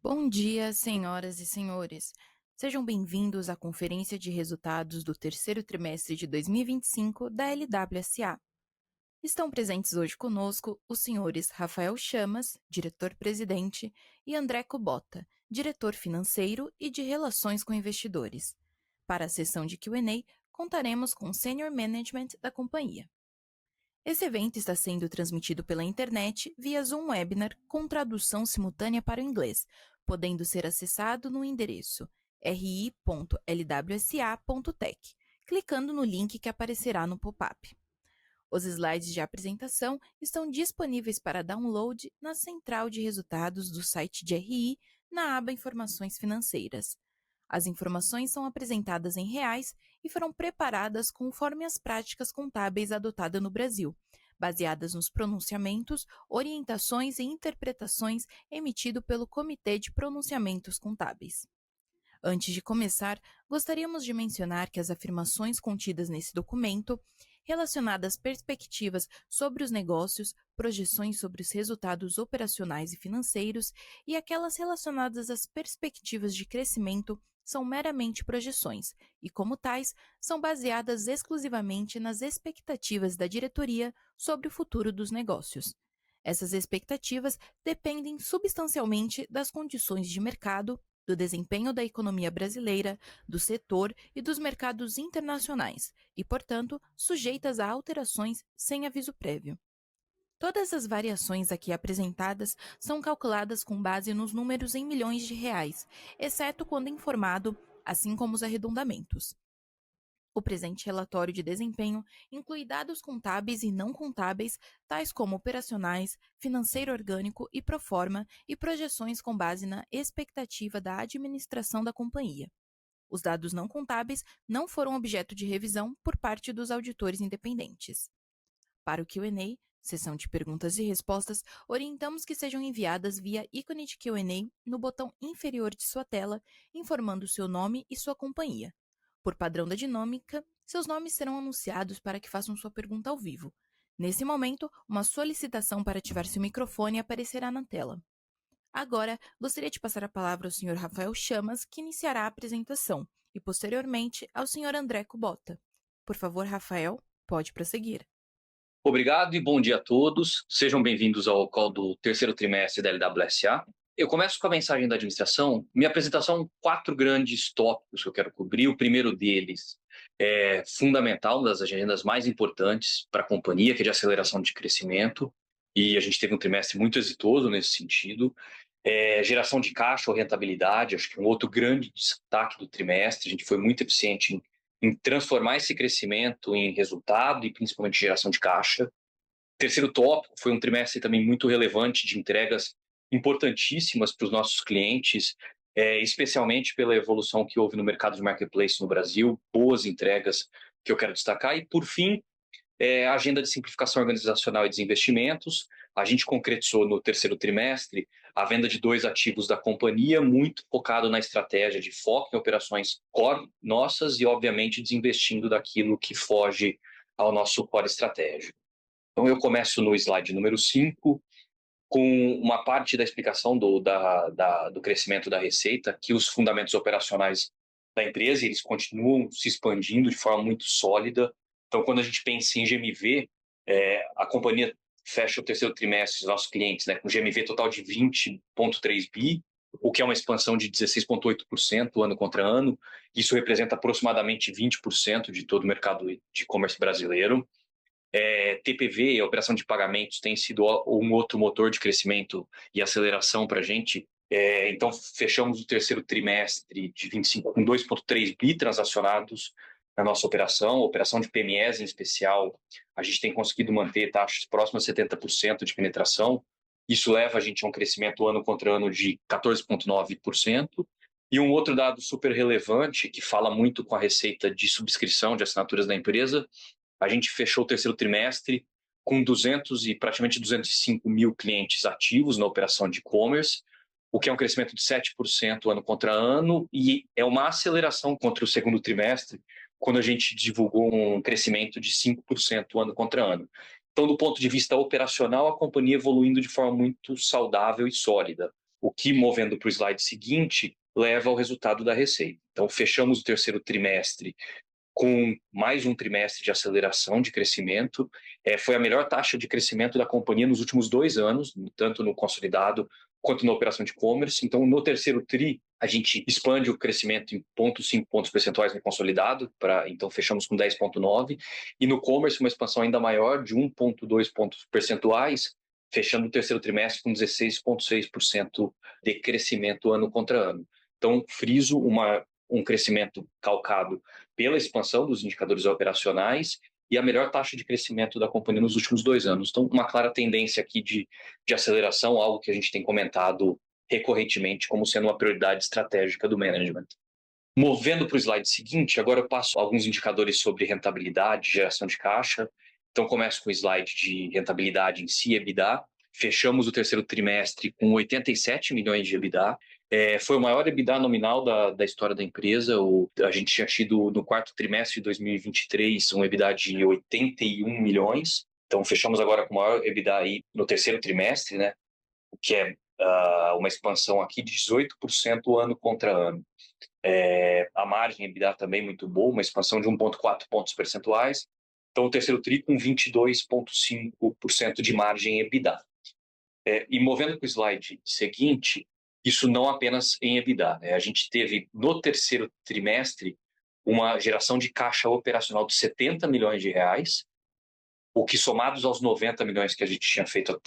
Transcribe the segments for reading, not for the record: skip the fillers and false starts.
Bom dia, senhoras e senhores. Sejam bem-vindos à conferência de resultados do terceiro trimestre de 2025 da LWSA. Estão presentes hoje conosco os senhores Rafael Chamas, diretor-presidente, e André Kubota, diretor financeiro e de relações com investidores. Para a sessão de Q&A, contaremos com o senior management da companhia. Esse evento está sendo transmitido pela internet via Zoom Webinar com tradução simultânea para o inglês, podendo ser acessado no endereço ri.lwsa.tech, clicando no link que aparecerá no pop-up. Os slides de apresentação estão disponíveis para download na central de resultados do site de RI, na aba Informações Financeiras. As informações são apresentadas em reais e foram preparadas conforme as práticas contábeis adotadas no Brasil, baseadas nos pronunciamentos, orientações e interpretações emitidos pelo Comitê de Pronunciamentos Contábeis. Antes de começar, gostaríamos de mencionar que as afirmações contidas nesse documento, relacionadas às perspectivas sobre os negócios, projeções sobre os resultados operacionais e financeiros e aquelas relacionadas às perspectivas de crescimento, são meramente projeções e, como tais, são baseadas exclusivamente nas expectativas da diretoria sobre o futuro dos negócios. Essas expectativas dependem substancialmente das condições de mercado, do desempenho da economia brasileira, do setor e dos mercados internacionais, e, portanto, sujeitas a alterações sem aviso prévio. Todas as variações aqui apresentadas são calculadas com base nos números em milhões de reais, exceto quando informado, assim como os arredondamentos. O presente relatório de desempenho inclui dados contábeis e não contábeis, tais como operacionais, financeiro orgânico e proforma, e projeções com base na expectativa da administração da companhia. Os dados não contábeis não foram objeto de revisão por parte dos auditores independentes. Para o Q&A, sessão de perguntas e respostas, orientamos que sejam enviadas via ícone de Q&A no botão inferior de sua tela, informando seu nome e sua companhia. Por padrão da dinâmica, seus nomes serão anunciados para que façam sua pergunta ao vivo. Nesse momento, uma solicitação para ativar seu microfone aparecerá na tela. Agora, gostaria de passar a palavra ao Sr. Rafael Chamas, que iniciará a apresentação, e posteriormente ao Sr. André Kubota. Por favor, Rafael, pode prosseguir. Obrigado e bom dia a todos. Sejam bem-vindos ao call do terceiro trimestre da LWSA. Eu começo com a mensagem da administração. Minha apresentação, 4 grandes tópicos que eu quero cobrir. O primeiro deles é fundamental, uma das agendas mais importantes para a companhia, que é de aceleração de crescimento. E a gente teve um trimestre muito exitoso nesse sentido. Geração de caixa ou rentabilidade, acho que é um outro grande destaque do trimestre. A gente foi muito eficiente em transformar esse crescimento em resultado e principalmente geração de caixa. Terceiro tópico, foi um trimestre também muito relevante de entregas importantíssimas para os nossos clientes, especialmente pela evolução que houve no mercado de marketplace no Brasil, boas entregas que eu quero destacar. E, por fim, a agenda de simplificação organizacional e desinvestimentos. A gente concretizou no terceiro trimestre a venda de 2 ativos da companhia, muito focado na estratégia de foco em operações core nossas e, obviamente, desinvestindo daquilo que foge ao nosso core estratégico. Então, eu começo no slide número 5, com uma parte da explicação do crescimento da receita, que os fundamentos operacionais da empresa eles continuam se expandindo de forma muito sólida. Então, quando a gente pensa em GMV, a companhia fecha o terceiro trimestre, os nossos clientes, com GMV total de 20,3 bi, o que é uma expansão de 16,8% ano contra ano. Isso representa aproximadamente 20% de todo o mercado de e-commerce brasileiro. TPV, a operação de pagamentos, tem sido um outro motor de crescimento e aceleração para a gente. Então, fechamos o terceiro trimestre de 25 com 2,3 bi transacionados na nossa operação de PMEs em especial. A gente tem conseguido manter taxas próximas a 70% de penetração. Isso leva a gente a um crescimento ano contra ano de 14,9%. E um outro dado super relevante, que fala muito com a receita de subscrição de assinaturas da empresa, a gente fechou o terceiro trimestre com 200 e praticamente 205 mil clientes ativos na operação de e-commerce, o que é um crescimento de 7% ano contra ano e é uma aceleração contra o segundo trimestre, quando a gente divulgou um crescimento de 5% ano contra ano. Então, do ponto de vista operacional, a companhia evoluindo de forma muito saudável e sólida, o que, movendo para o slide seguinte, leva ao resultado da receita. Então, fechamos o terceiro trimestre com mais um trimestre de aceleração de crescimento. Foi a melhor taxa de crescimento da companhia nos últimos 2 anos, tanto no consolidado quanto na operação de e-commerce. Então, no terceiro TRI, a gente expande o crescimento em 0,5 pontos percentuais no consolidado, então fechamos com 10,9, e no e-commerce uma expansão ainda maior de 1,2 pontos percentuais, fechando o terceiro trimestre com 16,6% de crescimento ano contra ano. Então, friso um crescimento calcado pela expansão dos indicadores operacionais e a melhor taxa de crescimento da companhia nos últimos 2 anos. Então, uma clara tendência aqui de aceleração, algo que a gente tem comentado recorrentemente como sendo uma prioridade estratégica do management. Movendo para o slide seguinte, agora eu passo alguns indicadores sobre rentabilidade, geração de caixa. Então, começo com o slide de rentabilidade em si, EBITDA. Fechamos o terceiro trimestre com 87 milhões de EBITDA. Foi o maior EBITDA nominal da história da empresa. A gente tinha tido no quarto trimestre de 2023 um EBITDA de 81 milhões. Então, fechamos agora com o maior EBITDA aí no terceiro trimestre, né? O que é uma expansão aqui de 18% ano contra ano. A margem EBITDA também muito boa, uma expansão de 1,4 pontos percentuais. Então, o terceiro TRI com 22,5% de margem EBITDA. E movendo para o slide seguinte, isso não apenas em EBITDA, né? A gente teve no terceiro trimestre uma geração de caixa operacional de 70 milhões de reais, o que somados aos 90 milhões que a gente tinha feito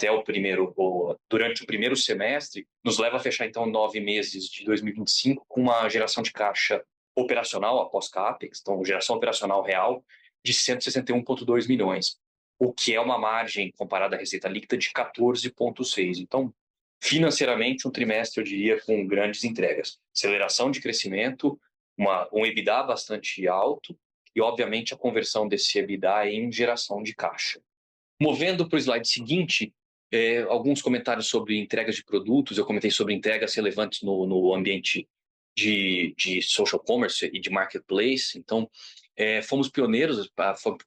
durante o primeiro semestre, nos leva a fechar então 9 meses de 2025 com uma geração de caixa operacional após CAPEX, então geração operacional real de 161,2 milhões, o que é uma margem comparada à receita líquida de 14,6. Então, financeiramente, um trimestre, eu diria, com grandes entregas. Aceleração de crescimento, um EBITDA bastante alto, e, obviamente, a conversão desse EBITDA em geração de caixa. Movendo para o slide seguinte, alguns comentários sobre entregas de produtos. Eu comentei sobre entregas relevantes no ambiente de social commerce e de marketplace. Então, fomos pioneiros,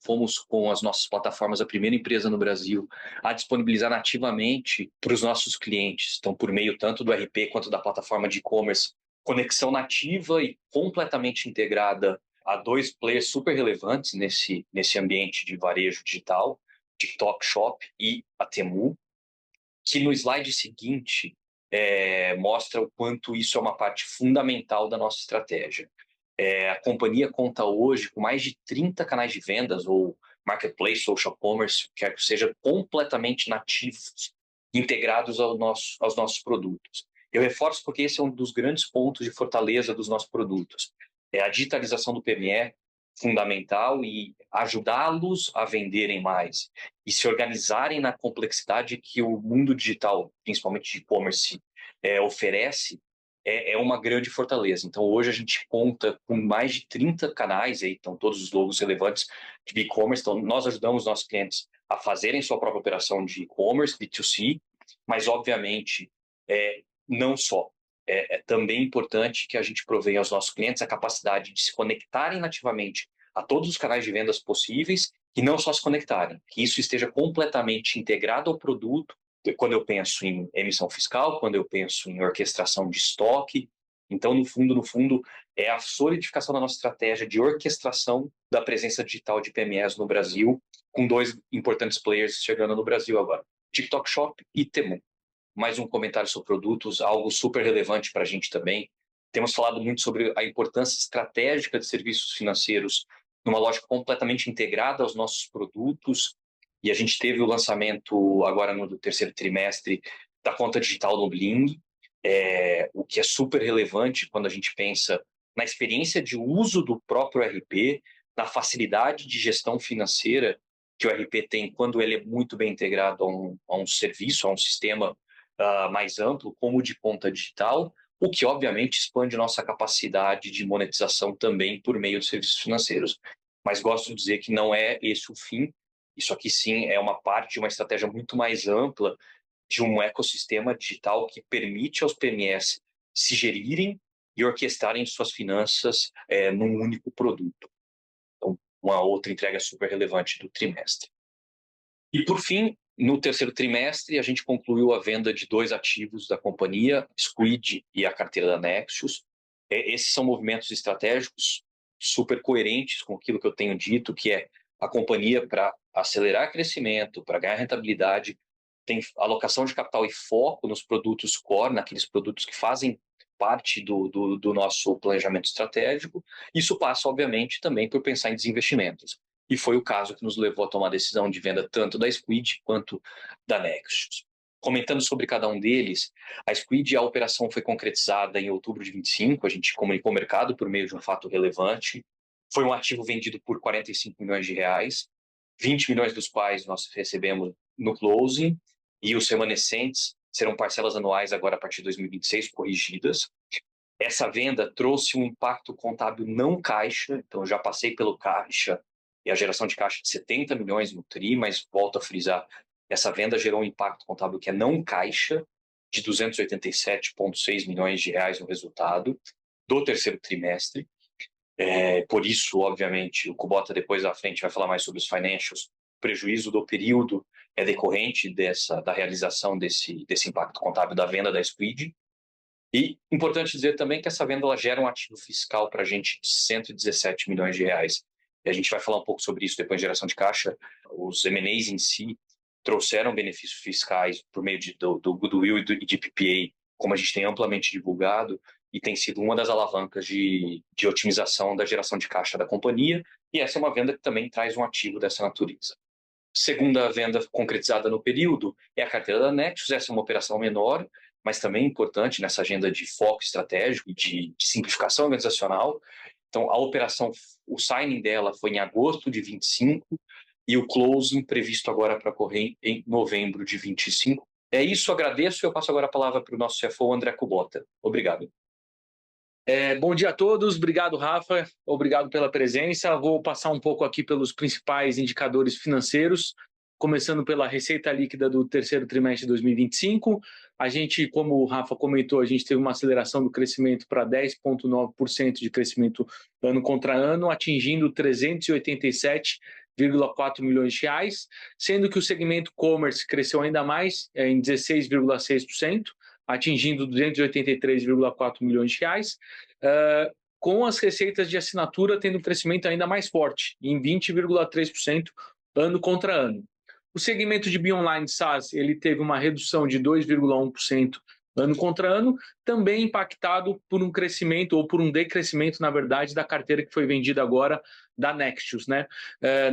fomos com as nossas plataformas a primeira empresa no Brasil a disponibilizar nativamente para os nossos clientes. Então, por meio tanto do RP quanto da plataforma de e-commerce, conexão nativa e completamente integrada a 2 players super relevantes nesse ambiente de varejo digital, TikTok Shop e a Temu, que no slide seguinte mostra o quanto isso é uma parte fundamental da nossa estratégia. A companhia conta hoje com mais de 30 canais de vendas ou marketplace, social commerce, quer que seja, completamente nativos, integrados aos nossos produtos. Eu reforço porque esse é um dos grandes pontos de fortaleza dos nossos produtos. A digitalização do PME fundamental e ajudá-los a venderem mais e se organizarem na complexidade que o mundo digital, principalmente de e-commerce, oferece, é uma grande fortaleza. Então, hoje a gente conta com mais de 30 canais, aí estão todos os logos relevantes de e-commerce. Então, nós ajudamos nossos clientes a fazerem sua própria operação de e-commerce, B2C, mas, obviamente, não só. É também importante que a gente provenha aos nossos clientes a capacidade de se conectarem nativamente a todos os canais de vendas possíveis e não só se conectarem, que isso esteja completamente integrado ao produto. Quando eu penso em emissão fiscal, quando eu penso em orquestração de estoque. Então, no fundo, é a solidificação da nossa estratégia de orquestração da presença digital de PMEs no Brasil, com 2 importantes players chegando no Brasil agora, TikTok Shop e Temu. Mais um comentário sobre produtos, algo super relevante para a gente também. Temos falado muito sobre a importância estratégica de serviços financeiros numa lógica completamente integrada aos nossos produtos, e a gente teve o lançamento agora no terceiro trimestre da conta digital no Bling, o que é super relevante quando a gente pensa na experiência de uso do próprio RP, na facilidade de gestão financeira que o RP tem quando ele é muito bem integrado a um serviço, a um sistema mais amplo, como o de conta digital, o que obviamente expande nossa capacidade de monetização também por meio de serviços financeiros. Mas gosto de dizer que não é esse o fim. Isso aqui sim é uma parte de uma estratégia muito mais ampla de um ecossistema digital que permite aos PMEs se gerirem e orquestrarem suas finanças num único produto. Então, uma outra entrega super relevante do trimestre. E por fim, No terceiro trimestre, a gente concluiu a venda de 2 ativos da companhia, Squid e a carteira da Nexus. Esses são movimentos estratégicos super coerentes com aquilo que eu tenho dito, que é a companhia, para acelerar crescimento, para ganhar rentabilidade, tem alocação de capital e foco nos produtos core, naqueles produtos que fazem parte do nosso planejamento estratégico. Isso passa, obviamente, também por pensar em desinvestimentos. E foi o caso que nos levou a tomar a decisão de venda tanto da Squid quanto da Nexus. Comentando sobre cada um deles, a Squid, a operação foi concretizada em outubro de 25, a gente comunicou o mercado por meio de um fato relevante. Foi um ativo vendido por 45 milhões de reais, 20 milhões dos quais nós recebemos no closing, e os remanescentes serão parcelas anuais agora a partir de 2026 corrigidas. Essa venda trouxe um impacto contábil não caixa, então eu já passei pelo caixa e a geração de caixa de 70 milhões no TRI, mas volto a frisar, essa venda gerou um impacto contábil que é não caixa de 287,6 milhões de reais no resultado do terceiro trimestre. Por isso, obviamente, o Kubota depois à frente vai falar mais sobre os financials. O prejuízo do período é decorrente da realização desse impacto contábil da venda da Squid. E importante dizer também que essa venda ela gera um ativo fiscal para a gente de 117 milhões de reais. E a gente vai falar um pouco sobre isso depois de geração de caixa. Os M&As em si trouxeram benefícios fiscais por meio do Goodwill e de PPA, como a gente tem amplamente divulgado, e tem sido uma das alavancas de otimização da geração de caixa da companhia, e essa é uma venda que também traz um ativo dessa natureza. Segunda venda concretizada no período é a carteira da Nexus. Essa é uma operação menor, mas também importante nessa agenda de foco estratégico e de simplificação organizacional. Então, a operação, o signing dela foi em agosto de 25 e o closing previsto agora para ocorrer em novembro de 25. É isso, agradeço e eu passo agora a palavra para o nosso CFO, André Kubota. Obrigado. Bom dia a todos, obrigado Rafa, obrigado pela presença. Vou passar um pouco aqui pelos principais indicadores financeiros, começando pela receita líquida do terceiro trimestre de 2025. A gente, como o Rafa comentou, a gente teve uma aceleração do crescimento para 10,9% de crescimento ano contra ano, atingindo 387,4 milhões de reais, sendo que o segmento commerce cresceu ainda mais, em 16,6%, atingindo 283,4 milhões de reais, com as receitas de assinatura tendo um crescimento ainda mais forte, em 20,3% ano contra ano. O segmento de Beyond SaaS ele teve uma redução de 2,1% ano contra ano, também impactado por um crescimento, ou por um decrescimento, na verdade, da carteira que foi vendida agora da Nexus, né?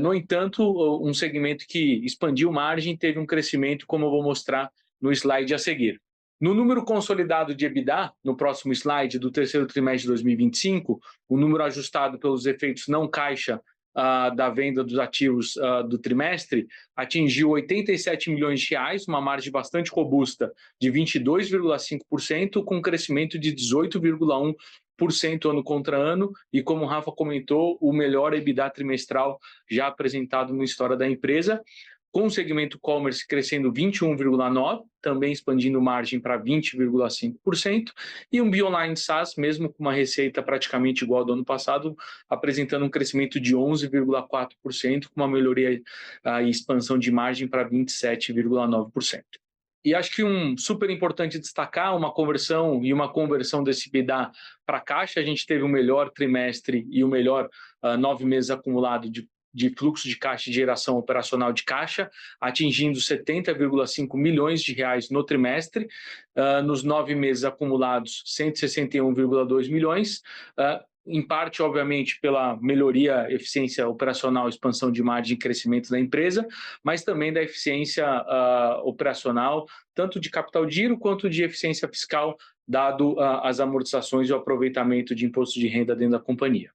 No entanto, um segmento que expandiu margem teve um crescimento, como eu vou mostrar no slide a seguir. No número consolidado de EBITDA, no próximo slide do terceiro trimestre de 2025, o número ajustado pelos efeitos não caixa da venda dos ativos do trimestre atingiu 87 milhões de reais, uma margem bastante robusta de 22,5%, com um crescimento de 18,1% ano contra ano, e como o Rafa comentou, o melhor EBITDA trimestral já apresentado na história da empresa, com o segmento commerce crescendo 21,9%, também expandindo margem para 20,5%, e um Beyond SaaS, mesmo com uma receita praticamente igual ao do ano passado, apresentando um crescimento de 11,4%, com uma melhoria e expansão de margem para 27,9%. E acho que super importante destacar uma conversão desse EBITDA para caixa. A gente teve o melhor trimestre e o melhor 9 meses acumulado de fluxo de caixa e geração operacional de caixa, atingindo 70,5 milhões de reais no trimestre, nos 9 meses acumulados 161,2 milhões, em parte, obviamente, pela melhoria, eficiência operacional, expansão de margem e crescimento da empresa, mas também da eficiência operacional, tanto de capital de giro quanto de eficiência fiscal, dado as amortizações e o aproveitamento de imposto de renda dentro da companhia.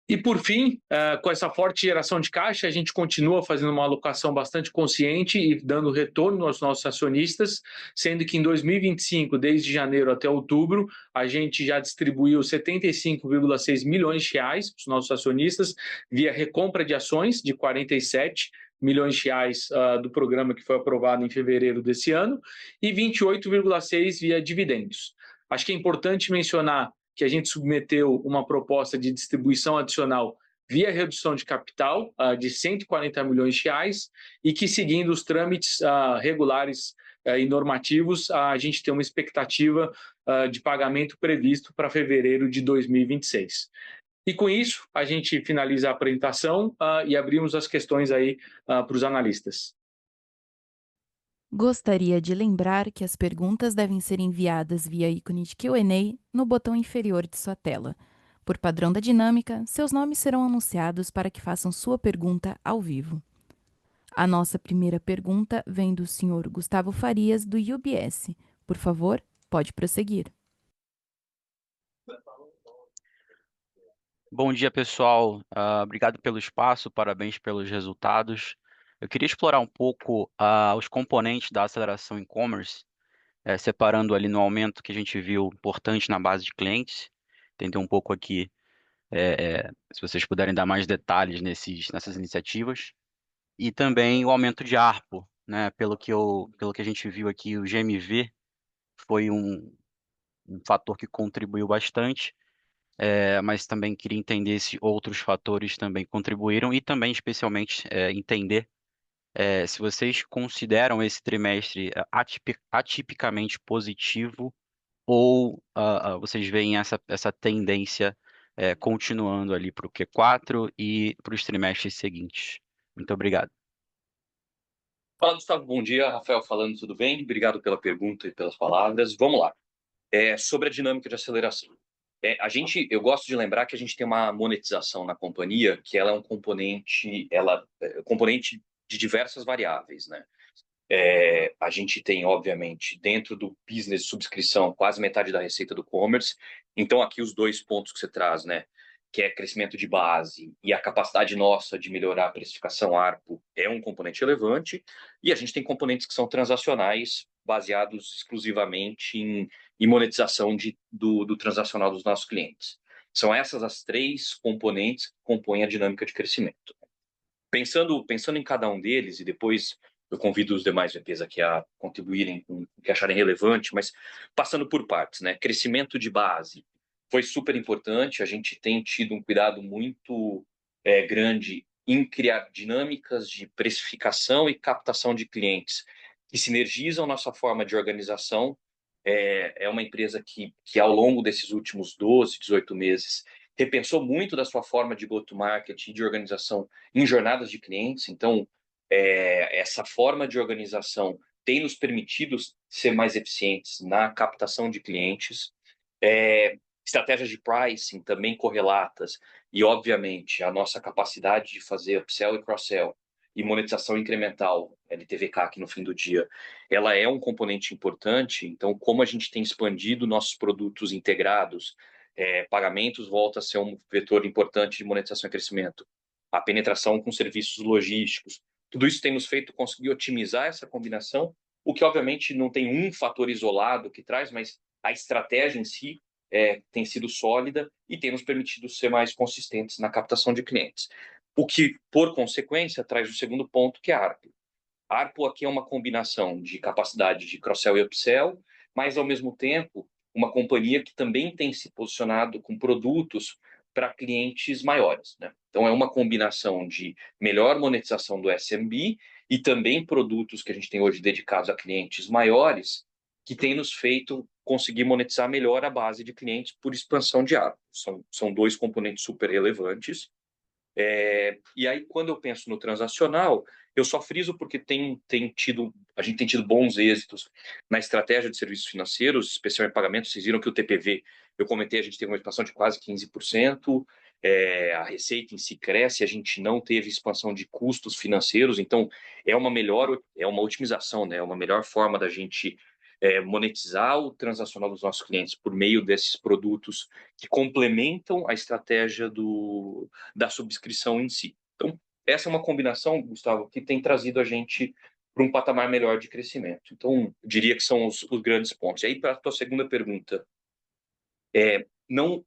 E, por fim, com essa forte geração de caixa, a gente continua fazendo uma alocação bastante consciente e dando retorno aos nossos acionistas, sendo que em 2025, desde janeiro até outubro, a gente já distribuiu 75,6 milhões de reais para os nossos acionistas via recompra de ações de 47 milhões de reais do programa que foi aprovado em fevereiro desse ano e 28,6 via dividendos. Acho que é importante mencionar que a gente submeteu uma proposta de distribuição adicional via redução de capital de 140 milhões de reais e que, seguindo os trâmites regulares e normativos, a gente tem uma expectativa de pagamento previsto para fevereiro de 2026. E com isso, a gente finaliza a apresentação e abrimos as questões aí para os analistas. Gostaria de lembrar que as perguntas devem ser enviadas via ícone de Q&A no botão inferior de sua tela. Por padrão da dinâmica, seus nomes serão anunciados para que façam sua pergunta ao vivo. A nossa primeira pergunta vem do senhor Gustavo Farias, do UBS. Por favor, pode prosseguir. Bom dia, pessoal. Obrigado pelo espaço, parabéns pelos resultados. Eu queria explorar um pouco os componentes da aceleração e-commerce, separando ali no aumento que a gente viu importante na base de clientes. Entender um pouco aqui, se vocês puderem dar mais detalhes nessas iniciativas. E também o aumento de ARPU, né? Pelo que a gente viu aqui, o GMV foi um fator que contribuiu bastante. Mas também queria entender se outros fatores também contribuíram e também, especialmente, entender se vocês consideram esse trimestre atipicamente positivo ou vocês veem essa tendência continuando ali para o Q4 e para os trimestres seguintes. Muito obrigado. Fala, Gustavo, bom dia. Rafael falando, tudo bem? Obrigado pela pergunta e pelas palavras. Vamos lá. Sobre a dinâmica de aceleração. Eu gosto de lembrar que a gente tem uma monetização na companhia que ela é um componente, componente de diversas variáveis, né? A gente tem, obviamente, dentro do business de subscrição, quase metade da receita do commerce. Então, aqui os dois pontos que você traz, né? Que é crescimento de base e a capacidade nossa de melhorar a precificação ARPU é um componente relevante. E a gente tem componentes que são transacionais, baseados exclusivamente em monetização do transacional dos nossos clientes. São essas as três componentes que compõem a dinâmica de crescimento. Pensando em cada um deles, e depois eu convido os demais VPs aqui a contribuírem com o que acharem relevante, mas passando por partes, né? Crescimento de base foi super importante, a gente tem tido um cuidado muito grande em criar dinâmicas de precificação e captação de clientes que sinergizam nossa forma de organização. É uma empresa que ao longo desses últimos 12, 18 meses repensou muito da sua forma de go-to-market e de organização em jornadas de clientes. Então, essa forma de organização tem nos permitido ser mais eficientes na captação de clientes. Estratégias de pricing também correlatas e, obviamente, a nossa capacidade de fazer upsell e cross-sell e monetização incremental, LTV/CAC no fim do dia, ela é um componente importante. Então, como a gente tem expandido nossos produtos integrados, pagamentos volta a ser um vetor importante de monetização e crescimento. A penetração com serviços logísticos, tudo isso tem nos feito conseguir otimizar essa combinação, o que obviamente não tem um fator isolado que traz, mas a estratégia em si tem sido sólida e tem nos permitido ser mais consistentes na captação de clientes. O que, por consequência, traz o segundo ponto, que é a ARPU. A ARPU aqui é uma combinação de capacidade de cross-sell e upsell, mas, ao mesmo tempo, uma companhia que também tem se posicionado com produtos para clientes maiores, né? Então, é uma combinação de melhor monetização do SMB e também produtos que a gente tem hoje dedicados a clientes maiores, que tem nos feito conseguir monetizar melhor a base de clientes por expansão de ARPU. São dois componentes super relevantes. E aí, quando eu penso no transacional, eu só friso porque a gente tem tido bons êxitos na estratégia de serviços financeiros, especialmente em pagamentos. Vocês viram que o TPV, eu comentei, a gente teve uma expansão de quase 15%, a receita em si cresce, a gente não teve expansão de custos financeiros, então é uma otimização, né? É uma melhor forma da gente monetizar o transacional dos nossos clientes por meio desses produtos que complementam a estratégia da subscrição em si. Então, essa é uma combinação, Gustavo, que tem trazido a gente para um patamar melhor de crescimento. Então, eu diria que são os grandes pontos. E aí, para a tua segunda pergunta, não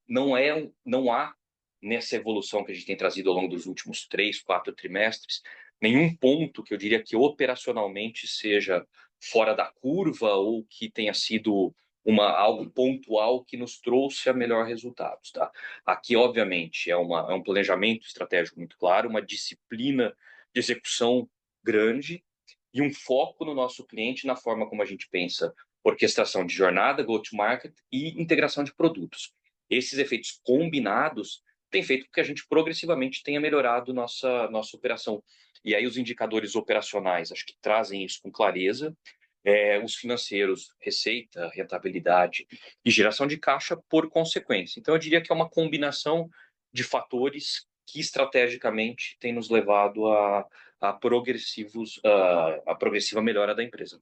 há nessa evolução que a gente tem trazido ao longo dos últimos 3, 4 trimestres, nenhum ponto que eu diria que operacionalmente seja fora da curva ou que tenha sido algo pontual que nos trouxe a melhor resultados, tá? Aqui, obviamente, é um planejamento estratégico muito claro, uma disciplina de execução grande e um foco no nosso cliente na forma como a gente pensa orquestração de jornada, go-to-market e integração de produtos. Esses efeitos combinados têm feito com que a gente progressivamente tenha melhorado nossa operação. E aí os indicadores operacionais, acho que trazem isso com clareza, os financeiros, receita, rentabilidade e geração de caixa por consequência. Então, eu diria que é uma combinação de fatores que estrategicamente tem nos levado a progressiva melhora da empresa.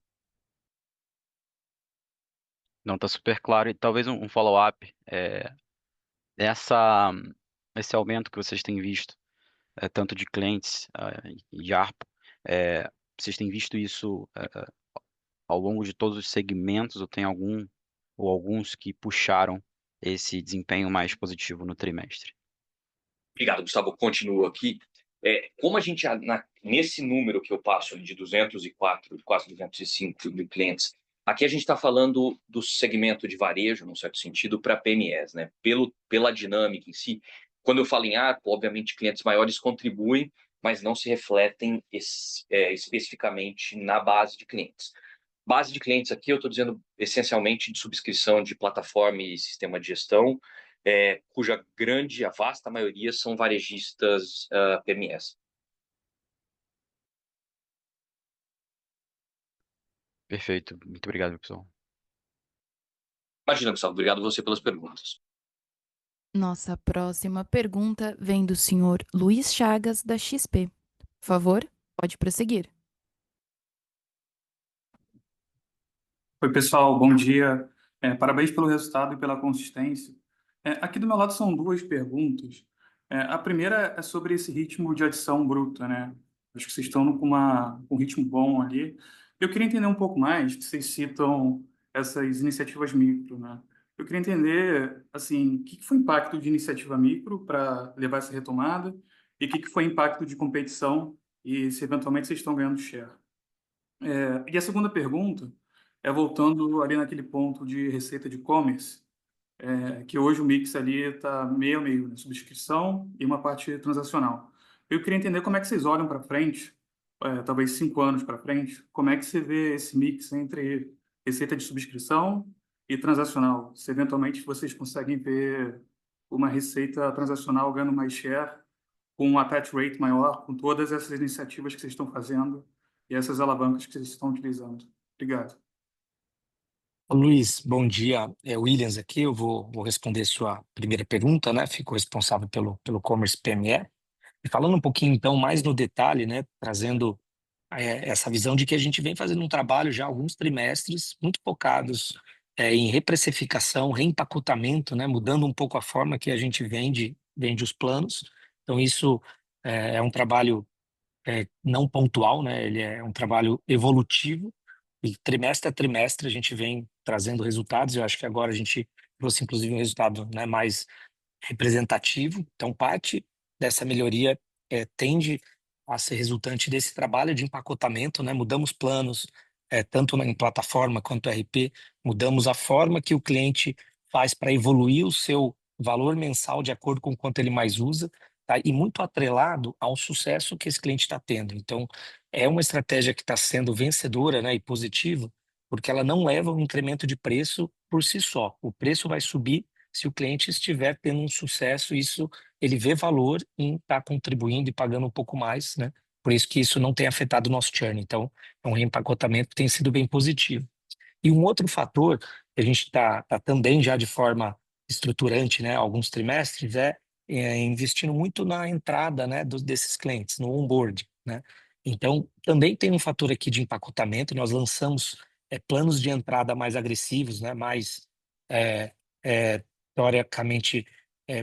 Não, está super claro. E talvez um follow-up. Essa, esse aumento que vocês têm visto, tanto de clientes e de ARPU, vocês têm visto isso ao longo de todos os segmentos, ou tem algum ou alguns que puxaram esse desempenho mais positivo no trimestre? Obrigado, Gustavo. Continuo aqui. Como a gente, nesse número que eu passo ali de 204, quase 205 mil clientes, aqui a gente está falando do segmento de varejo, num certo sentido, para PMEs, né? Pela dinâmica em si. Quando eu falo em ARPU, obviamente, clientes maiores contribuem, mas não se refletem especificamente na base de clientes. Base de clientes aqui, eu estou dizendo essencialmente de subscrição de plataforma e sistema de gestão, cuja a vasta maioria são varejistas PMS. Perfeito. Muito obrigado, pessoal. Imagina, Gustavo, obrigado você pelas perguntas. Nossa próxima pergunta vem do senhor Luiz Chagas, da XP. Por favor, pode prosseguir. Oi, pessoal, bom dia. Parabéns pelo resultado e pela consistência. Aqui do meu lado são duas perguntas. A primeira é sobre esse ritmo de adição bruta, né? Acho que vocês estão com um ritmo bom ali. Eu queria entender um pouco mais, que vocês citam essas iniciativas micro, né? Eu queria entender, assim, o que foi o impacto de iniciativa micro para levar essa retomada e o que foi o impacto de competição e se eventualmente vocês estão ganhando share. E a segunda pergunta é voltando ali naquele ponto de receita de e-commerce, que hoje o mix ali está meio a meio, né? Subscrição e uma parte transacional. Eu queria entender como é que vocês olham para frente, talvez 5 anos para frente, como é que você vê esse mix entre receita de subscrição e transacional? Se eventualmente vocês conseguem ver uma receita transacional ganhando mais share, com um attach rate maior, com todas essas iniciativas que vocês estão fazendo e essas alavancas que vocês estão utilizando. Obrigado. Luiz, bom dia. É o Williams aqui. Eu vou responder sua primeira pergunta, né? Fico responsável pelo Commerce PME. E falando um pouquinho, então, mais no detalhe, né? Trazendo essa visão de que a gente vem fazendo um trabalho já há alguns trimestres muito focados em reprecificação, reempacotamento, né? Mudando um pouco a forma que a gente vende os planos. Então, isso é um trabalho não pontual, né? Ele é um trabalho evolutivo e trimestre a trimestre a gente vem trazendo resultados. Eu acho que agora a gente trouxe inclusive um resultado, né, mais representativo. Então, parte dessa melhoria tende a ser resultante desse trabalho de empacotamento, né? Mudamos planos, tanto em plataforma quanto RP, mudamos a forma que o cliente faz para evoluir o seu valor mensal de acordo com o quanto ele mais usa, tá? E muito atrelado ao sucesso que esse cliente está tendo. Então, é uma estratégia que está sendo vencedora, né, e positiva, porque ela não leva um incremento de preço por si só. O preço vai subir se o cliente estiver tendo um sucesso, isso ele vê valor em estar contribuindo e pagando um pouco mais, né? Por isso que isso não tem afetado o nosso churn. Então, é um reempacotamento que tem sido bem positivo. E um outro fator que a gente está também já de forma estruturante, né, alguns trimestres, investindo muito na entrada, né, desses clientes, no onboard, né? Então, também tem um fator aqui de empacotamento. Nós lançamos planos de entrada mais agressivos, né, mais é, teoricamente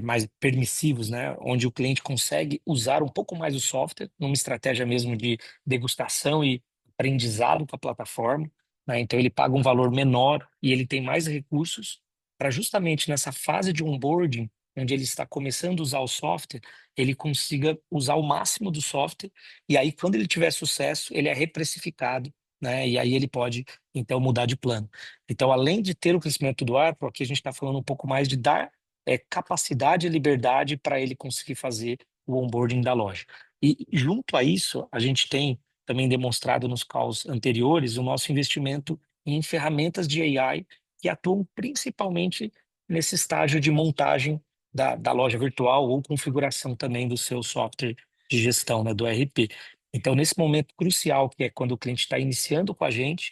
mais permissivos, né, onde o cliente consegue usar um pouco mais o software, numa estratégia mesmo de degustação e aprendizado com a plataforma, né? Então ele paga um valor menor e ele tem mais recursos para justamente nessa fase de onboarding, onde ele está começando a usar o software, ele consiga usar o máximo do software e aí quando ele tiver sucesso, ele é reprecificado né? E aí ele pode, então, mudar de plano. Então, além de ter o crescimento do ARPU, aqui a gente está falando um pouco mais de dar capacidade e liberdade para ele conseguir fazer o onboarding da loja. E junto a isso, a gente tem também demonstrado nos calls anteriores o nosso investimento em ferramentas de AI que atuam principalmente nesse estágio de montagem da loja virtual ou configuração também do seu software de gestão, né, do ERP. Então, nesse momento crucial, que é quando o cliente está iniciando com a gente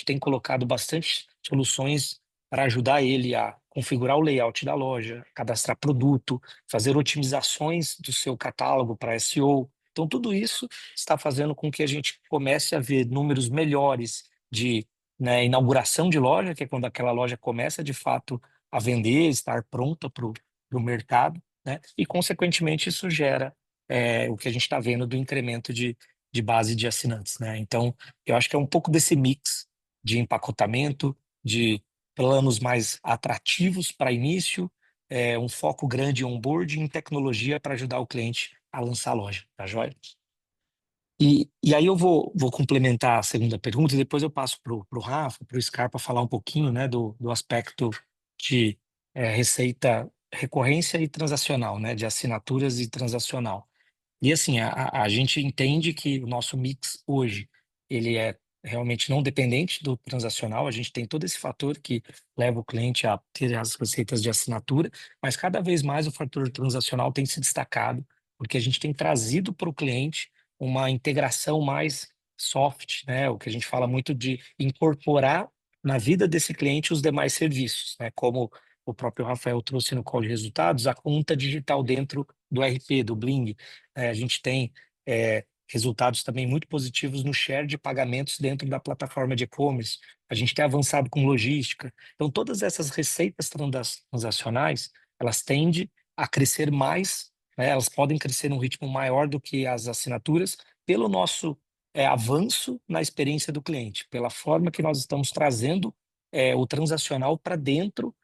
tem colocado bastante soluções para ajudar ele a configurar o layout da loja, cadastrar produto, fazer otimizações do seu catálogo para SEO. Então, tudo isso está fazendo com que a gente comece a ver números melhores de, né, inauguração de loja, que é quando aquela loja começa de fato a vender, estar pronta para o mercado, né? E, consequentemente, isso gera o que a gente está vendo do incremento de base de assinantes, né? Então, eu acho que é um pouco desse mix de empacotamento, de planos mais atrativos para início, um foco grande em onboarding, em tecnologia para ajudar o cliente a lançar a loja, tá joia? E aí eu vou complementar a segunda pergunta e depois eu passo para o Rafa, para o Scarpa falar um pouquinho, né, do aspecto de receita, recorrência e transacional, né, de assinaturas e transacional. E assim, a gente entende que o nosso mix hoje, ele é realmente não dependente do transacional, a gente tem todo esse fator que leva o cliente a ter as receitas de assinatura, mas cada vez mais o fator transacional tem se destacado, porque a gente tem trazido para o cliente uma integração mais soft, né? O que a gente fala muito de incorporar na vida desse cliente os demais serviços, né? Como o próprio Rafael trouxe no call de resultados, a conta digital dentro do RP, do Bling. A gente tem resultados também muito positivos no share de pagamentos dentro da plataforma de e-commerce. A gente tem avançado com logística. Então, todas essas receitas transacionais, elas tendem a crescer mais, né? Elas podem crescer num ritmo maior do que as assinaturas, pelo nosso avanço na experiência do cliente, pela forma que nós estamos trazendo o transacional para dentro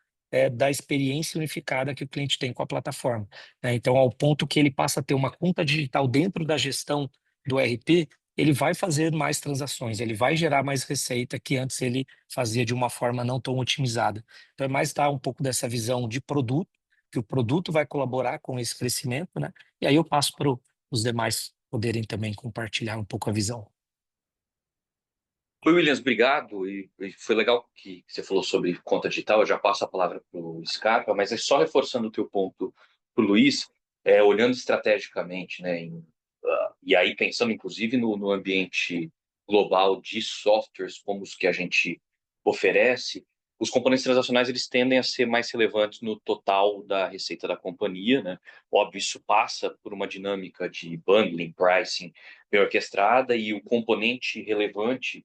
da experiência unificada que o cliente tem com a plataforma, né? Então, ao ponto que ele passa a ter uma conta digital dentro da gestão do RP, ele vai fazer mais transações, ele vai gerar mais receita que antes ele fazia de uma forma não tão otimizada. Então, é mais dar um pouco dessa visão de produto, que o produto vai colaborar com esse crescimento, né? E aí eu passo para os demais poderem também compartilhar um pouco a visão. Oi, Williams, obrigado. E foi legal que você falou sobre conta digital. Eu já passo a palavra para o Scarpa, mas é só reforçando o teu ponto para o Luiz, olhando estrategicamente, né? E aí pensando inclusive no ambiente global de softwares como os que a gente oferece, os componentes transacionais eles tendem a ser mais relevantes no total da receita da companhia, né? Óbvio, isso passa por uma dinâmica de bundling, pricing bem orquestrada e o componente relevante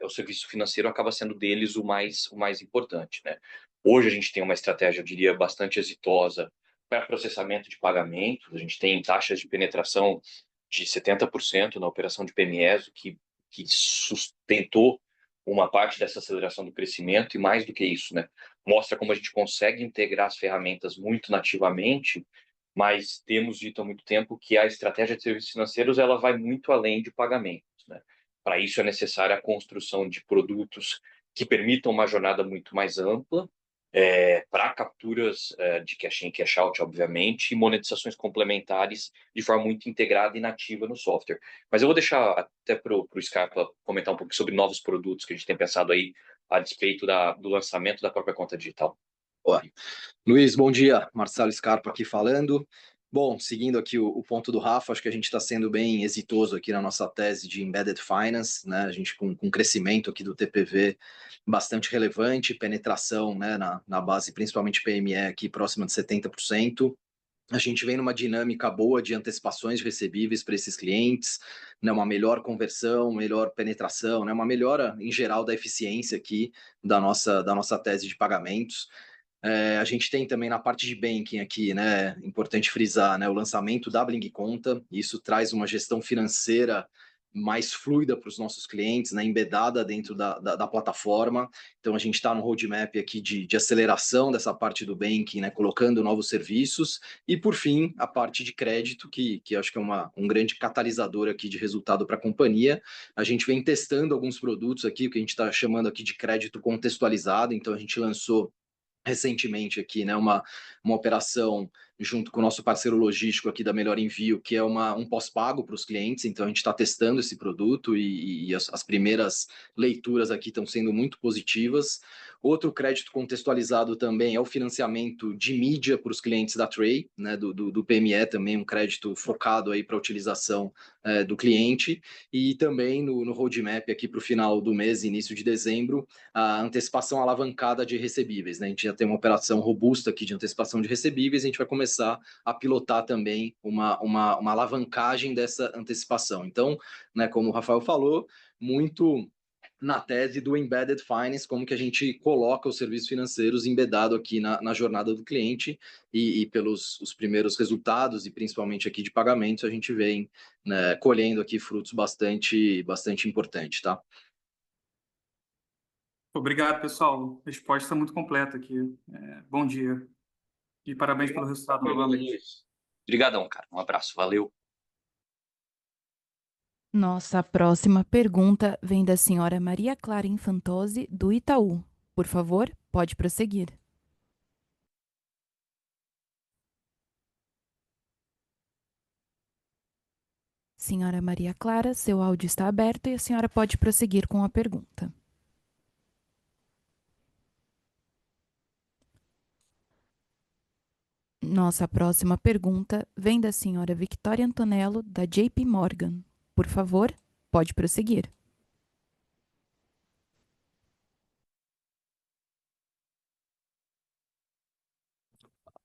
o serviço financeiro acaba sendo deles o mais importante, né? Hoje a gente tem uma estratégia, eu diria, bastante exitosa para processamento de pagamentos. A gente tem taxas de penetração de 70% na operação de PMEs, que sustentou uma parte dessa aceleração do crescimento e mais do que isso, né? Mostra como a gente consegue integrar as ferramentas muito nativamente, mas temos dito há muito tempo que a estratégia de serviços financeiros ela vai muito além de pagamentos, né? Para isso é necessária a construção de produtos que permitam uma jornada muito mais ampla, para capturas de cash in, cash out, obviamente, e monetizações complementares de forma muito integrada e nativa no software. Mas eu vou deixar até para o Scarpa comentar um pouco sobre novos produtos que a gente tem pensado aí a despeito do lançamento da própria conta digital. Oi. Luiz, bom dia. Marcelo Scarpa aqui falando. Bom, seguindo aqui o ponto do Rafa, acho que a gente está sendo bem exitoso aqui na nossa tese de Embedded Finance, né? A gente com crescimento aqui do TPV bastante relevante, penetração, né, na base, principalmente PME aqui próxima de 70%. A gente vem numa dinâmica boa de antecipações recebíveis para esses clientes, né, uma melhor conversão, melhor penetração, né, uma melhora em geral da eficiência aqui da nossa tese de pagamentos. A gente tem também na parte de banking aqui, né, importante frisar, né, o lançamento da Bling Conta. Isso traz uma gestão financeira mais fluida para os nossos clientes, né, embedada dentro da plataforma. Então, a gente está no roadmap aqui de aceleração dessa parte do banking, né, colocando novos serviços. E, por fim, a parte de crédito, que acho que é um grande catalisador aqui de resultado para a companhia. A gente vem testando alguns produtos aqui, o que a gente está chamando aqui de crédito contextualizado. Então, a gente lançou recentemente aqui, né, uma operação junto com o nosso parceiro logístico aqui da Melhor Envio, que é um pós-pago para os clientes. Então, a gente está testando esse produto e as primeiras leituras aqui estão sendo muito positivas. Outro crédito contextualizado também é o financiamento de mídia para os clientes da Tray, né, do PME também, um crédito focado aí para a utilização do cliente. E também no roadmap aqui para o final do mês, início de dezembro, a antecipação alavancada de recebíveis, né? A gente já tem uma operação robusta aqui de antecipação de recebíveis, a gente vai começar a pilotar também uma alavancagem dessa antecipação. Então, né, como o Rafael falou, muito na tese do Embedded Finance, como que a gente coloca os serviços financeiros embedado aqui na jornada do cliente e pelos os primeiros resultados, e principalmente aqui de pagamentos, a gente vem, né, colhendo aqui frutos bastante importantes, tá? Obrigado, pessoal. Resposta muito completa aqui. Bom dia. E parabéns pelo resultado novamente. Obrigadão, cara. Um abraço. Valeu. Nossa próxima pergunta vem da senhora Maria Clara Infantozzi, do Itaú. Por favor, pode prosseguir. Senhora Maria Clara, seu áudio está aberto e a senhora pode prosseguir com a pergunta. Nossa próxima pergunta vem da senhora Victoria Antonello, da JP Morgan. Por favor, pode prosseguir.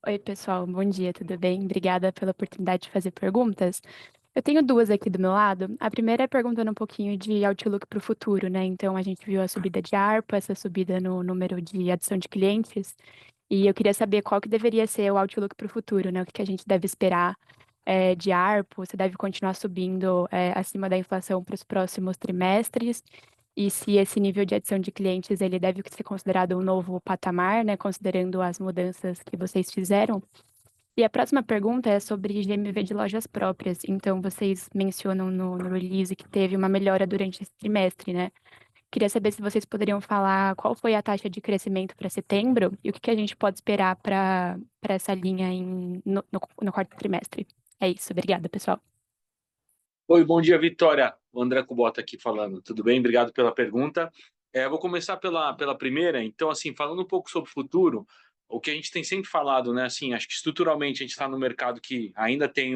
Oi, pessoal, bom dia, tudo bem? Obrigada pela oportunidade de fazer perguntas. Eu tenho duas aqui do meu lado. A primeira é perguntando um pouquinho de outlook para o futuro, né? Então, a gente viu a subida de ARPA, essa subida no número de adição de clientes, e eu queria saber qual que deveria ser o outlook para o futuro, né? O que que a gente deve esperar de ARPA, se deve continuar subindo acima da inflação para os próximos trimestres, e se esse nível de adição de clientes ele deve ser considerado um novo patamar, né? Considerando as mudanças que vocês fizeram. E a próxima pergunta é sobre GMV de lojas próprias. Então, vocês mencionam no release que teve uma melhora durante esse trimestre, né? Queria saber se vocês poderiam falar qual foi a taxa de crescimento para setembro e o que que a gente pode esperar para essa linha no quarto trimestre. É isso, obrigada, pessoal. Oi, bom dia, Vitória. O André Kubota aqui falando. Tudo bem? Obrigado pela pergunta. Vou começar pela primeira. Então, assim, falando um pouco sobre o futuro, o que a gente tem sempre falado, né? Assim, acho que estruturalmente a gente está no mercado que ainda tem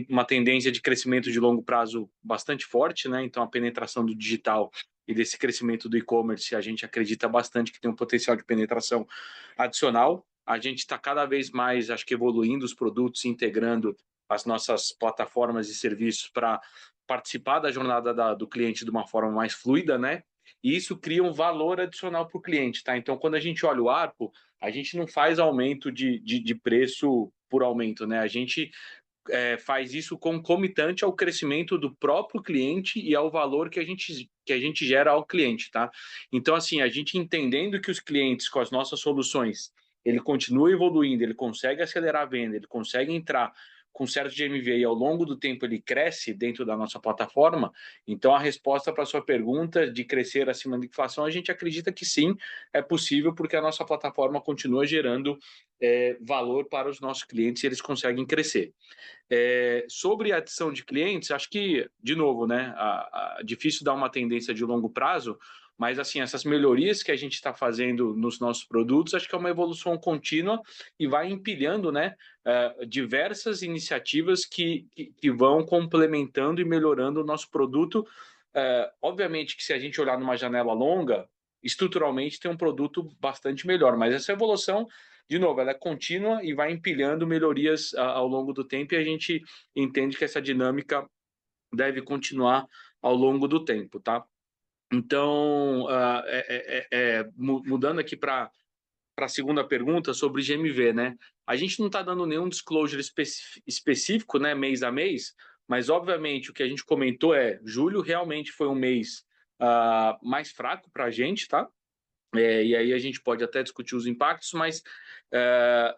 uma tendência de crescimento de longo prazo bastante forte, né? Então, a penetração do digital e desse crescimento do e-commerce, a gente acredita bastante que tem um potencial de penetração adicional. A gente está cada vez mais, acho que, evoluindo os produtos, integrando as nossas plataformas e serviços para participar da jornada do cliente de uma forma mais fluida, né? E isso cria um valor adicional para o cliente, tá? Então, quando a gente olha o ARPU, a gente não faz aumento de preço por aumento, né? A gente faz isso concomitante ao crescimento do próprio cliente e ao valor que a gente gera ao cliente, tá? Então, assim, a gente entendendo que os clientes, com as nossas soluções, ele continua evoluindo, ele consegue acelerar a venda, ele consegue entrar com certo GMV e ao longo do tempo ele cresce dentro da nossa plataforma. Então, a resposta para a sua pergunta de crescer acima da inflação, a gente acredita que sim, é possível, porque a nossa plataforma continua gerando valor para os nossos clientes e eles conseguem crescer. Sobre a adição de clientes, acho que, de novo, né, difícil dar uma tendência de longo prazo, mas assim, essas melhorias que a gente está fazendo nos nossos produtos, acho que é uma evolução contínua e vai empilhando, né, diversas iniciativas que vão complementando e melhorando o nosso produto. Obviamente que se a gente olhar numa janela longa, estruturalmente tem um produto bastante melhor, mas essa evolução, de novo, ela é contínua e vai empilhando melhorias ao longo do tempo, e a gente entende que essa dinâmica deve continuar ao longo do tempo, tá? Então, mudando aqui para a segunda pergunta sobre GMV, né? A gente não está dando nenhum disclosure específico, né, mês a mês, mas obviamente o que a gente comentou julho realmente foi um mês mais fraco para a gente, tá? E aí a gente pode até discutir os impactos, mas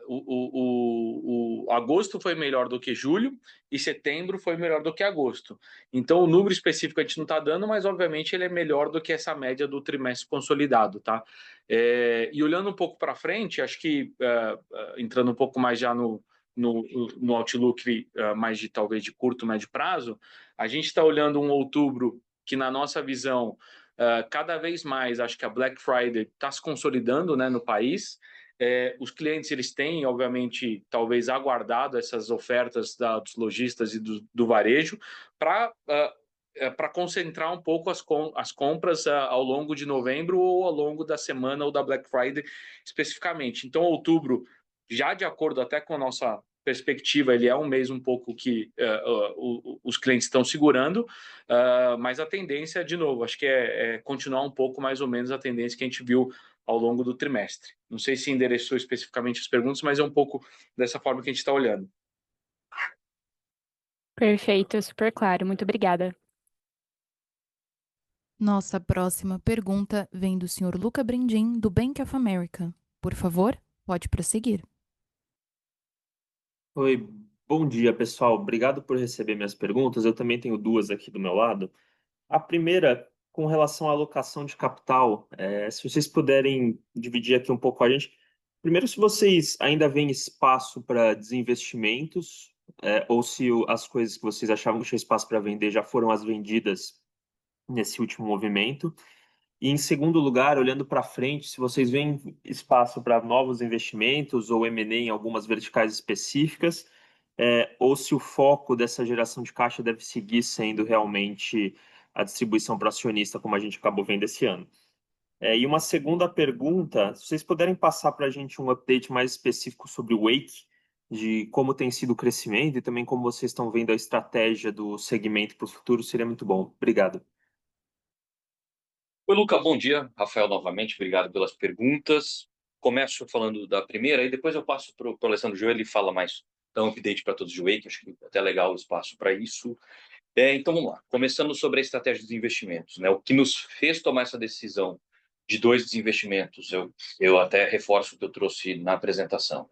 o agosto foi melhor do que julho e setembro foi melhor do que agosto. Então o número específico a gente não está dando, mas obviamente ele é melhor do que essa média do trimestre consolidado, tá? E olhando um pouco para frente, acho que entrando um pouco mais já no outlook mais de talvez de curto, médio prazo, a gente está olhando um outubro que na nossa visão cada vez mais, acho que a Black Friday está se consolidando, né, no país. Os clientes eles têm, obviamente, talvez aguardado essas ofertas dos lojistas e do varejo para concentrar um pouco as compras ao longo de novembro ou ao longo da semana ou da Black Friday especificamente. Então, outubro, já de acordo até com a nossa perspectiva, ele é um mês um pouco que os clientes estão segurando, mas a tendência, de novo, acho que é continuar um pouco mais ou menos a tendência que a gente viu ao longo do trimestre. Não sei se endereçou especificamente as perguntas, mas é um pouco dessa forma que a gente está olhando. Perfeito, super claro. Muito obrigada. Nossa próxima pergunta vem do Sr. Luca Brendim, do Bank of America. Por favor, pode prosseguir. Oi, bom dia, pessoal. Obrigado por receber minhas perguntas. Eu também tenho duas aqui do meu lado. A primeira, com relação à alocação de capital, se vocês puderem dividir aqui um pouco com a gente. Primeiro, se vocês ainda veem espaço para desinvestimentos, ou se as coisas que vocês achavam que tinha espaço para vender já foram as vendidas nesse último movimento. E, em segundo lugar, olhando para frente, se vocês veem espaço para novos investimentos ou M&A em algumas verticais específicas, ou se o foco dessa geração de caixa deve seguir sendo realmente a distribuição para acionista, como a gente acabou vendo esse ano. E uma segunda pergunta, se vocês puderem passar para a gente um update mais específico sobre o Wake, de como tem sido o crescimento e também como vocês estão vendo a estratégia do segmento para o futuro, seria muito bom. Obrigado. Oi, Luca, bom dia. Rafael, novamente, obrigado pelas perguntas. Começo falando da primeira, e depois eu passo para o Alessandro Gil, ele fala mais, dá um update para todos de Wake, acho que é até legal o espaço para isso. Então, vamos lá. Começando sobre a estratégia dos investimentos, né? O que nos fez tomar essa decisão de 2 desinvestimentos, eu até reforço o que eu trouxe na apresentação.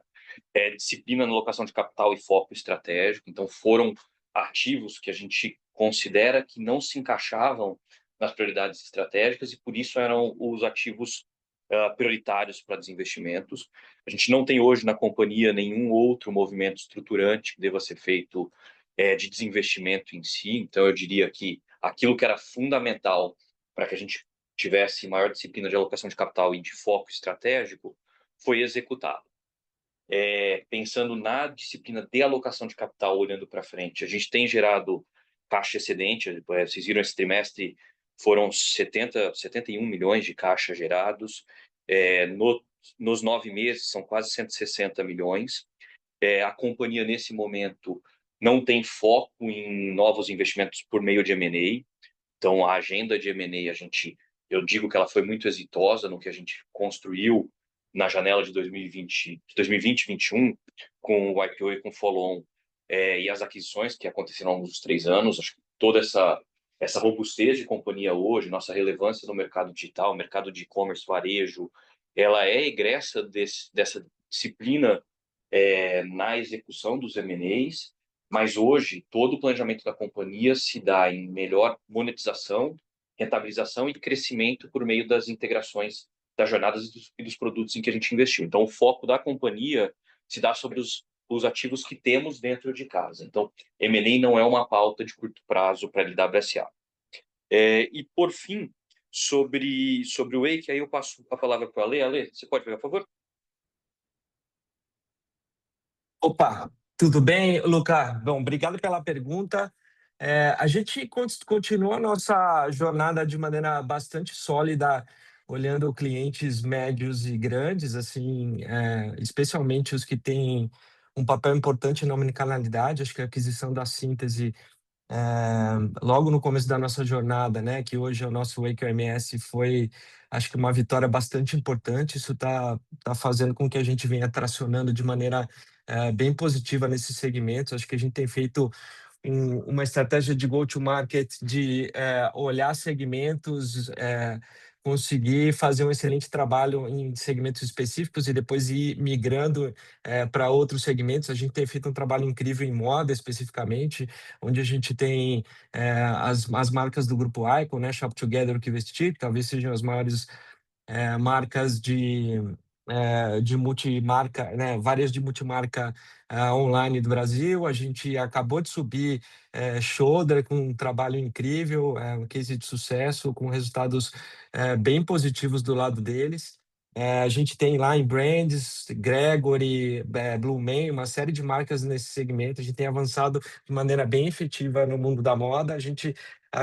Disciplina na alocação de capital e foco estratégico. Então, foram ativos que a gente considera que não se encaixavam nas prioridades estratégicas e, por isso, eram os ativos prioritários para desinvestimentos. A gente não tem hoje na companhia nenhum outro movimento estruturante que deva ser feito de desinvestimento em si. Então, eu diria que aquilo que era fundamental para que a gente tivesse maior disciplina de alocação de capital e de foco estratégico foi executado. Pensando na disciplina de alocação de capital, olhando para frente, a gente tem gerado caixa excedente. Vocês viram esse trimestre, foram 71 milhões de caixa gerados. Nos 9 meses, são quase 160 milhões. A companhia, nesse momento, não tem foco em novos investimentos por meio de M&A. Então, a agenda de M&A, eu digo que ela foi muito exitosa no que a gente construiu na janela de 2020 e 2021, com o IPO e com o follow-on, e as aquisições que aconteceram ao longo dos 3 anos. Acho que toda essa robustez de companhia hoje, nossa relevância no mercado digital, mercado de e-commerce, varejo, ela é egressa dessa disciplina na execução dos M&As, mas hoje todo o planejamento da companhia se dá em melhor monetização, rentabilização e crescimento por meio das integrações das jornadas e dos produtos em que a gente investiu. Então, o foco da companhia se dá sobre os ativos que temos dentro de casa. Então, M&A não é uma pauta de curto prazo para a LWSA. E, por fim, sobre o Wake, aí eu passo a palavra para o Ale. Ale, você pode pegar, por favor? Opa, tudo bem, Luca? Bom, obrigado pela pergunta. A gente continua a nossa jornada de maneira bastante sólida, olhando clientes médios e grandes, assim, especialmente os que têm um papel importante na omnicanalidade. Acho que a aquisição da Síntese, logo no começo da nossa jornada, né, que hoje é o nosso Wake OMS, foi, acho que uma vitória bastante importante. Isso tá fazendo com que a gente venha tracionando de maneira bem positiva nesses segmentos. Acho que a gente tem feito uma estratégia de go-to-market, de olhar segmentos, conseguir fazer um excelente trabalho em segmentos específicos e depois ir migrando para outros segmentos. A gente tem feito um trabalho incrível em moda, especificamente, onde a gente tem as marcas do grupo Icon, né, Shop Together, que Vestir, que talvez sejam as maiores marcas de multimarca, né, várias de multimarca online do Brasil. A gente acabou de subir Shoulder com um trabalho incrível, um case de sucesso, com resultados bem positivos do lado deles. A gente tem lá em Brands, Gregory, Blue Man, uma série de marcas nesse segmento. A gente tem avançado de maneira bem efetiva no mundo da moda. A gente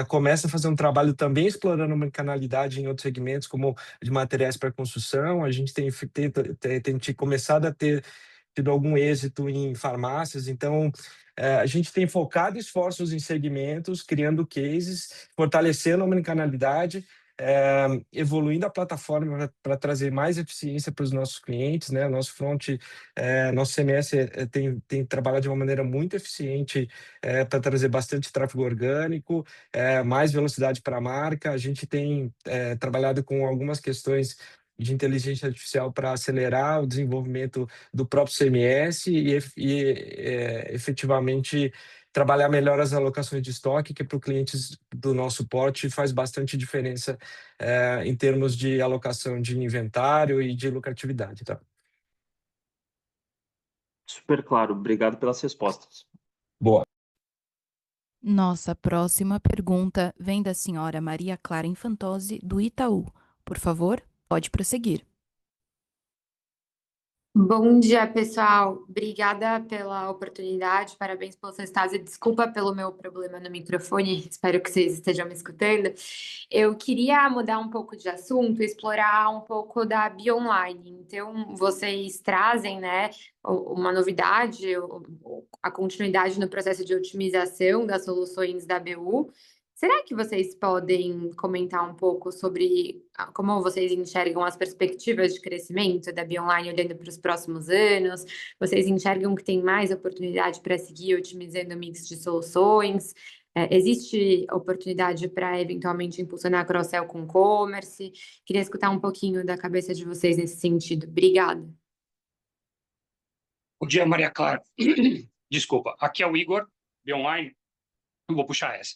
começa a fazer um trabalho também explorando uma canalidade em outros segmentos, como de materiais para construção. A gente tem começado a ter tido algum êxito em farmácias. Então, a gente tem focado esforços em segmentos, criando cases, fortalecendo a omnicanalidade, evoluindo a plataforma para trazer mais eficiência para os nossos clientes, né? Nosso front, nosso CMS tem trabalhado de uma maneira muito eficiente para trazer bastante tráfego orgânico, mais velocidade para a marca. A gente tem trabalhado com algumas questões de inteligência artificial para acelerar o desenvolvimento do próprio CMS e efetivamente trabalhar melhor as alocações de estoque, que para os clientes do nosso porte faz bastante diferença em termos de alocação de inventário e de lucratividade. Tá? Super claro, obrigado pelas respostas. Boa. Nossa próxima pergunta vem da senhora Maria Clara Infantozzi, do Itaú. Por favor, pode prosseguir. Bom dia, pessoal. Obrigada pela oportunidade, parabéns pelo seu estágio. Desculpa pelo meu problema no microfone, espero que vocês estejam me escutando. Eu queria mudar um pouco de assunto, explorar um pouco da Bionline. Então, vocês trazem, né, uma novidade, a continuidade no processo de otimização das soluções da BU. Será que vocês podem comentar um pouco sobre como vocês enxergam as perspectivas de crescimento da Bionline olhando para os próximos anos? Vocês enxergam que tem mais oportunidade para seguir otimizando o mix de soluções? Existe oportunidade para eventualmente impulsionar cross-sell com e-commerce? Queria escutar um pouquinho da cabeça de vocês nesse sentido. Obrigada. Bom dia, Maria Clara. Desculpa, aqui é o Igor, Bionline. Eu vou puxar essa.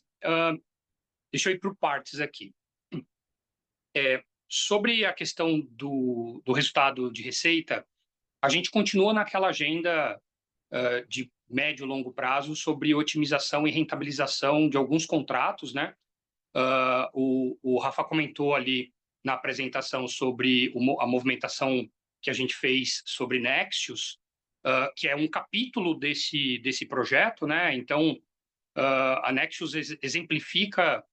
Deixa eu ir por partes aqui. Sobre a questão do resultado de receita, a gente continua naquela agenda de médio e longo prazo sobre otimização e rentabilização de alguns contratos, né? O Rafa comentou ali na apresentação sobre a movimentação que a gente fez sobre Nexius, que é um capítulo desse projeto, né? Então, a Nexius exemplifica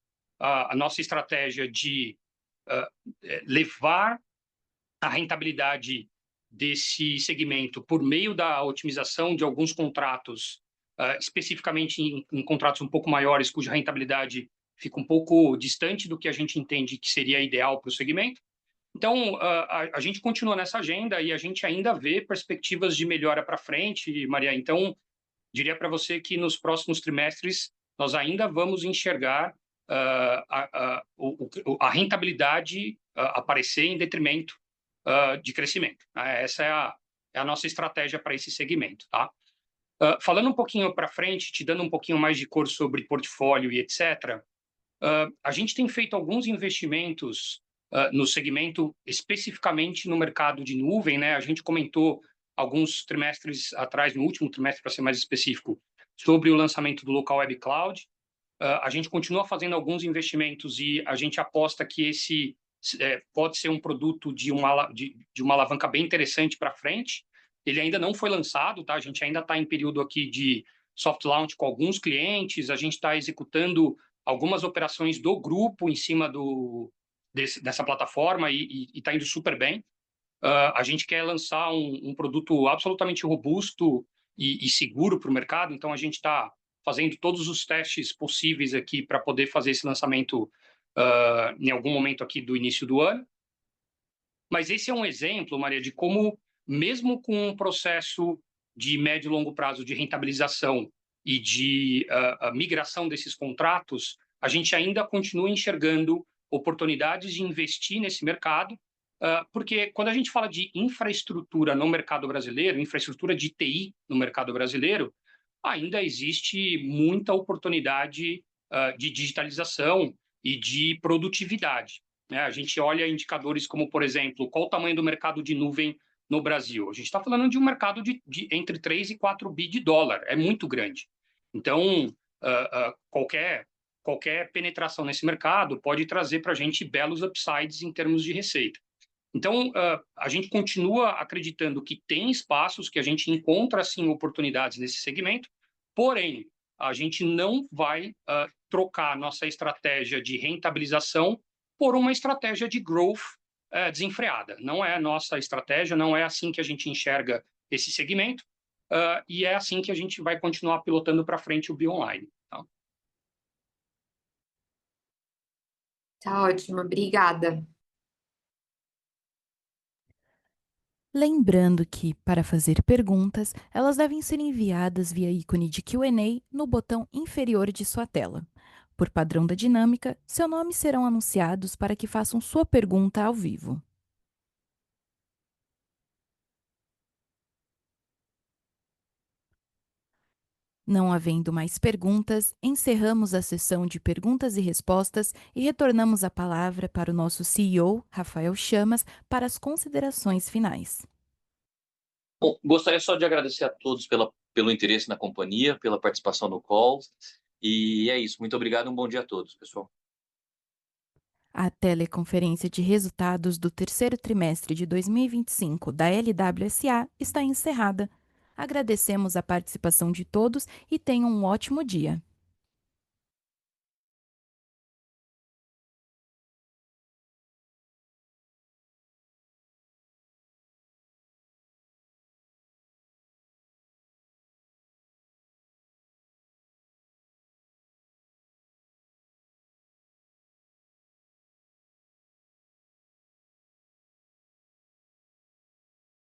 a nossa estratégia de levar a rentabilidade desse segmento por meio da otimização de alguns contratos, especificamente em contratos um pouco maiores, cuja rentabilidade fica um pouco distante do que a gente entende que seria ideal para o segmento. Então, a gente continua nessa agenda e a gente ainda vê perspectivas de melhora para frente, Maria. Então, diria para você que nos próximos trimestres nós ainda vamos enxergar a rentabilidade aparecer em detrimento de crescimento. Essa é a nossa estratégia para esse segmento. Tá? Falando um pouquinho para frente, te dando um pouquinho mais de cor sobre portfólio e etc., a gente tem feito alguns investimentos no segmento, especificamente no mercado de nuvem. Né? A gente comentou alguns trimestres atrás, no último trimestre, para ser mais específico, sobre o lançamento do Local Web Cloud. A gente continua fazendo alguns investimentos e a gente aposta que esse pode ser um produto de uma alavanca bem interessante para frente. Ele ainda não foi lançado, tá? A gente ainda está em período aqui de soft launch com alguns clientes, a gente está executando algumas operações do grupo em cima dessa plataforma e está indo super bem. A gente quer lançar um produto absolutamente robusto e seguro para o mercado, então a gente está fazendo todos os testes possíveis aqui para poder fazer esse lançamento em algum momento aqui do início do ano. Mas esse é um exemplo, Maria, de como, mesmo com um processo de médio e longo prazo de rentabilização e de a migração desses contratos, a gente ainda continua enxergando oportunidades de investir nesse mercado, porque quando a gente fala de infraestrutura no mercado brasileiro, infraestrutura de TI no mercado brasileiro, ainda existe muita oportunidade de digitalização e de produtividade, né? A gente olha indicadores como, por exemplo, qual o tamanho do mercado de nuvem no Brasil. A gente está falando de um mercado de entre 3 e 4 bi de dólar, é muito grande. Então, qualquer penetração nesse mercado pode trazer para a gente belos upsides em termos de receita. Então, a gente continua acreditando que tem espaços, que a gente encontra, sim, oportunidades nesse segmento, porém, a gente não vai trocar nossa estratégia de rentabilização por uma estratégia de growth desenfreada. Não é a nossa estratégia, não é assim que a gente enxerga esse segmento, e é assim que a gente vai continuar pilotando para frente o BeOnline. Tá? Tá ótimo, obrigada. Lembrando que, para fazer perguntas, elas devem ser enviadas via ícone de Q&A no botão inferior de sua tela. Por padrão da dinâmica, seu nome serão anunciados para que façam sua pergunta ao vivo. Não havendo mais perguntas, encerramos a sessão de perguntas e respostas e retornamos a palavra para o nosso CEO, Rafael Chamas, para as considerações finais. Bom, gostaria só de agradecer a todos pelo interesse na companhia, pela participação no call. E é isso. Muito obrigado e um bom dia a todos, pessoal. A teleconferência de resultados do terceiro trimestre de 2025 da LWSA está encerrada. Agradecemos a participação de todos e tenham um ótimo dia.